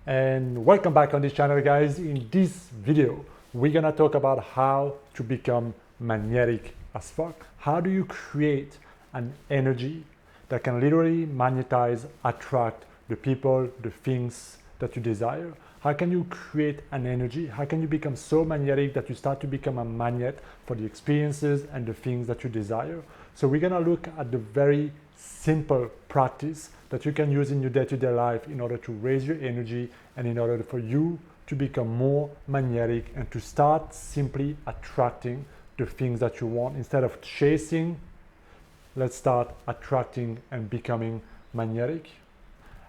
And welcome back on this channel, guys. In this video we're gonna talk about how to become magnetic as fuck. How do you create an energy that can literally magnetize, attract the people, the things that you desire? How can you create an energy? How can you become so magnetic that you start to become a magnet for the experiences and the things that you desire? So we're gonna look at the very simple practice that you can use in your day-to-day life in order to raise your energy and in order for you to become more magnetic and to start simply attracting the things that you want. Instead of chasing, let's start attracting and becoming magnetic.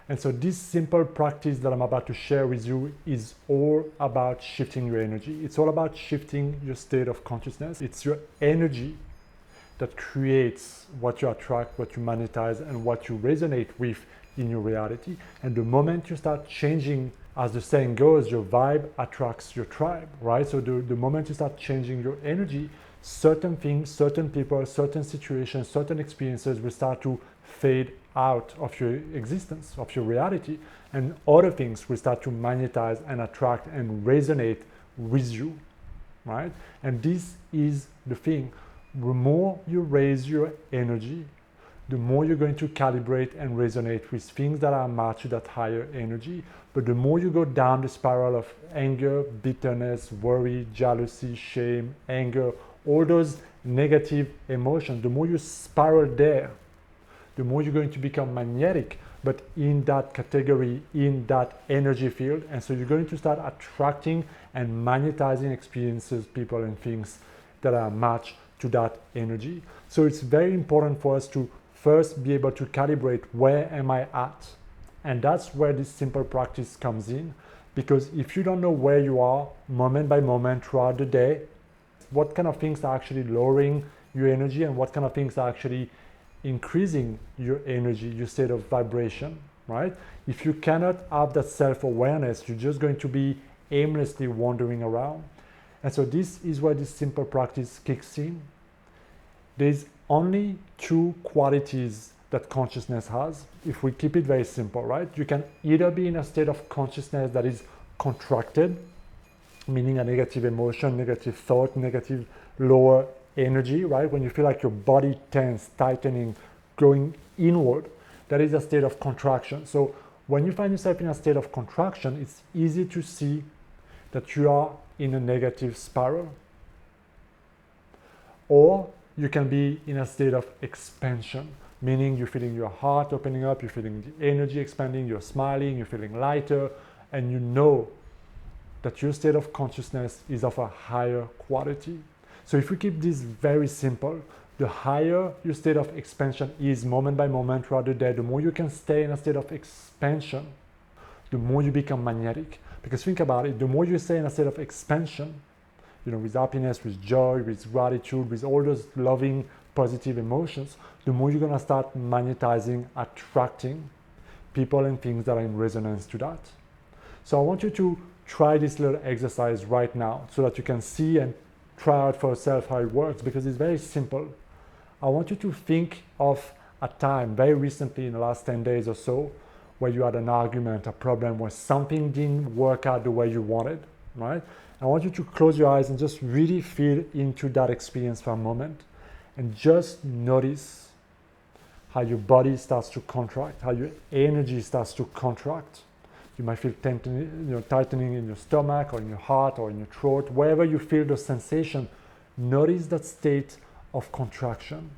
And so this simple practice that I'm about to share with you is all about shifting your energy. It's all about shifting your state of consciousness. It's your energy that creates what you attract, what you magnetize, and what you resonate with in your reality. And the moment you start changing, as the saying goes, your vibe attracts your tribe, right? So the moment you start changing your energy, certain things, certain people, certain situations, certain experiences will start to fade out of your existence, of your reality, and other things will start to magnetize and attract and resonate with you, right? And this is the thing. The more you raise your energy, the more you're going to calibrate and resonate with things that are matched to that higher energy. But the more you go down the spiral of anger, bitterness, worry, jealousy, shame, anger, all those negative emotions, the more you spiral there, the more you're going to become magnetic, but in that category, in that energy field. And so you're going to start attracting and magnetizing experiences, people, and things that are matched to that energy. So it's very important for us to first be able to calibrate, where am I at? And that's where this simple practice comes in, because if you don't know where you are moment by moment throughout the day, what kind of things are actually lowering your energy and what kind of things are actually increasing your energy, your state of vibration, right? If you cannot have that self-awareness, you're just going to be aimlessly wandering around. And so this is where this simple practice kicks in. There's only two qualities that consciousness has, if we keep it very simple, right? You can either be in a state of consciousness that is contracted, meaning a negative emotion, negative thought, negative lower energy, right? When you feel like your body tense, tightening, going inward, that is a state of contraction. So when you find yourself in a state of contraction, it's easy to see that you are in a negative spiral. Or you can be in a state of expansion, meaning you're feeling your heart opening up, you're feeling the energy expanding, you're smiling, you're feeling lighter, and you know that your state of consciousness is of a higher quality. So if we keep this very simple, the higher your state of expansion is moment by moment throughout the day, the more you can stay in a state of expansion, the more you become magnetic. Because think about it, the more you stay in a state of expansion, with happiness, with joy, with gratitude, with all those loving, positive emotions, the more you're gonna start magnetizing, attracting people and things that are in resonance to that. So I want you to try this little exercise right now so that you can see and try out for yourself how it works, because it's very simple. I want you to think of a time very recently in the last 10 days or so where you had an argument, a problem, where something didn't work out the way you wanted, right? I want you to close your eyes and just really feel into that experience for a moment and just notice how your body starts to contract, how your energy starts to contract. You might feel tightening in your stomach or in your heart or in your throat. Wherever you feel the sensation, notice that state of contraction.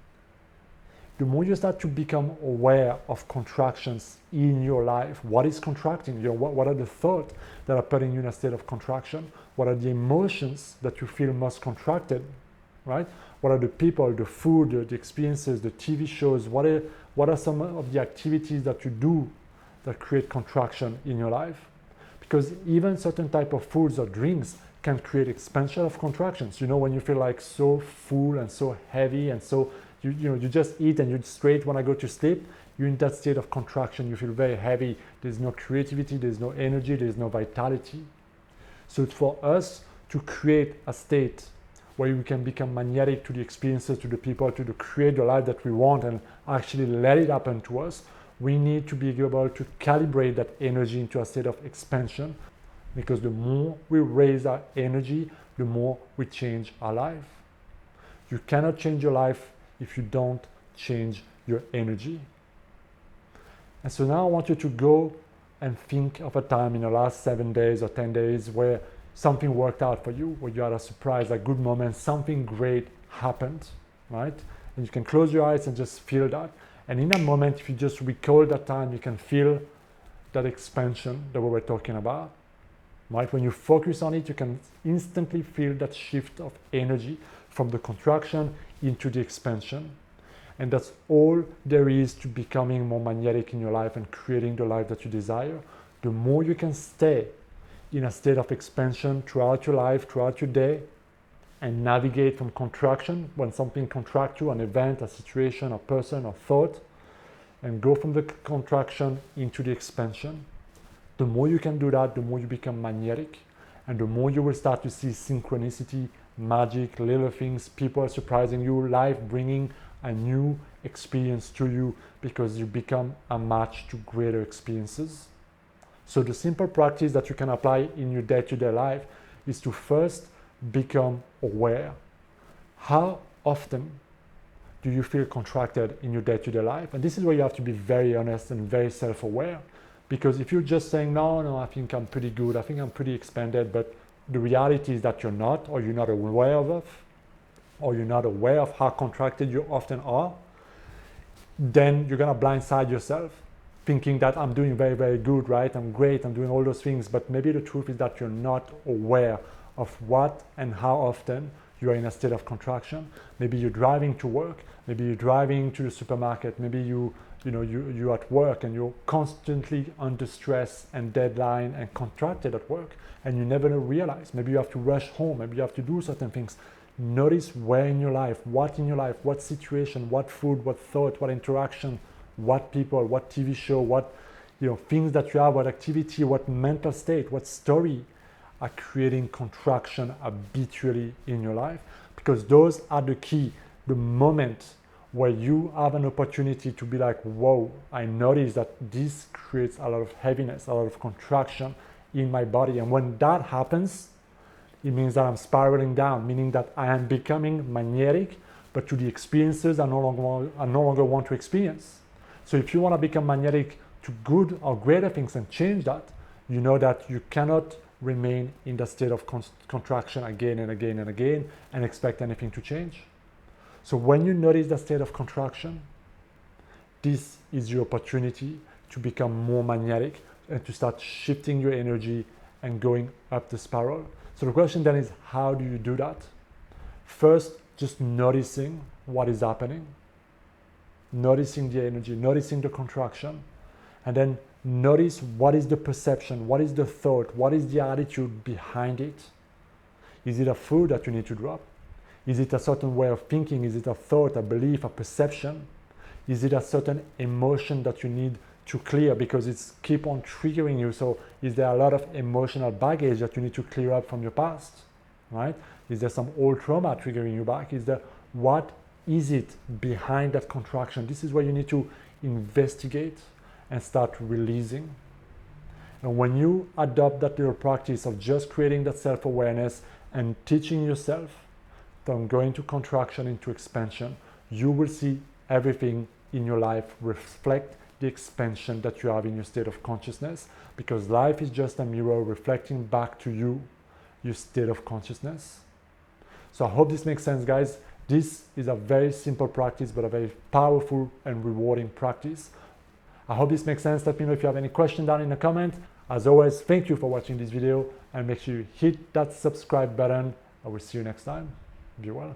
The more you start to become aware of contractions in your life, what is contracting? What are the thoughts that are putting you in a state of contraction? What are the emotions that you feel most contracted, right? What are the people, the food, the experiences, the TV shows? What are some of the activities that you do that create contraction in your life? Because even certain type of foods or drinks can create expansion of contractions. When you feel like so full and so heavy and so you just eat and you straight want to go to sleep, you're in that state of contraction. You feel very heavy. There's no creativity, there's no energy, there's no vitality. So it's for us to create a state where we can become magnetic to the experiences, to the people, to create the life that we want and actually let it happen to us. we need to be able to calibrate that energy into a state of expansion, because the more we raise our energy, the more we change our life. You cannot change your life if you don't change your energy. And so now I want you to go and think of a time in the last 7 days or 10 days where something worked out for you, where you had a surprise, a good moment, something great happened, right? And you can close your eyes and just feel that. And in that moment, if you just recall that time, you can feel that expansion that we were talking about, right? When you focus on it, you can instantly feel that shift of energy from the contraction into the expansion. And that's all there is to becoming more magnetic in your life and creating the life that you desire. The more you can stay in a state of expansion throughout your life, throughout your day, and navigate from contraction, when something contracts you, an event, a situation, a person, a thought, and go from the contraction into the expansion. The more you can do that, the more you become magnetic, and the more you will start to see synchronicity, magic, little things, people surprising you, life bringing a new experience to you, because you become a match to greater experiences. So the simple practice that you can apply in your day-to-day life is to first become aware. How often do you feel contracted in your day-to-day life? And this is where you have to be very honest and very self-aware, because if you're just saying, no, I think I'm pretty good, I think I'm pretty expanded, but the reality is that you're not, or you're not aware of it, or you're not aware of how contracted you often are, then you're gonna blindside yourself, thinking that I'm doing very, very good, right? I'm great, I'm doing all those things, but maybe the truth is that you're not aware of what and how often you are in a state of contraction. Maybe you're driving to work, maybe you're driving to the supermarket, maybe you're at work and you're constantly under stress and deadline and contracted at work, and you never realize. Maybe you have to rush home, maybe you have to do certain things. Notice where in your life, what situation, what food, what thought, what interaction, what people, what TV show, what things that you have, what activity, what mental state, what story are creating contraction habitually in your life, because those are the key, the moment where you have an opportunity to be like, whoa, I notice that this creates a lot of heaviness, a lot of contraction in my body. And when that happens, it means that I'm spiraling down, meaning that I am becoming magnetic, but to the experiences I no longer want to experience. So if you want to become magnetic to good or greater things and change that, you know that you cannot remain in that state of contraction again and again and again and expect anything to change. So when you notice that state of contraction, this is your opportunity to become more magnetic and to start shifting your energy and going up the spiral. So the question then is, how do you do that? First, just noticing what is happening, noticing the energy, noticing the contraction, and then notice what is the perception, what is the thought, what is the attitude behind it. Is it a food that you need to drop? Is it a certain way of thinking? Is it a thought, a belief, a perception? Is it a certain emotion that you need to clear because it's keep on triggering you? So is there a lot of emotional baggage that you need to clear up from your past, right? Is there some old trauma triggering you back? What is it behind that contraction? This is where you need to investigate and start releasing. And when you adopt that little practice of just creating that self-awareness and teaching yourself from going to contraction into expansion, you will see everything in your life reflect the expansion that you have in your state of consciousness, because life is just a mirror reflecting back to you your state of consciousness. So I hope this makes sense, guys. This is a very simple practice, but a very powerful and rewarding practice. I hope this makes sense. Let me know if you have any question down in the comment. As always, thank you for watching this video, and make sure you hit that subscribe button. I will see you next time. Be well.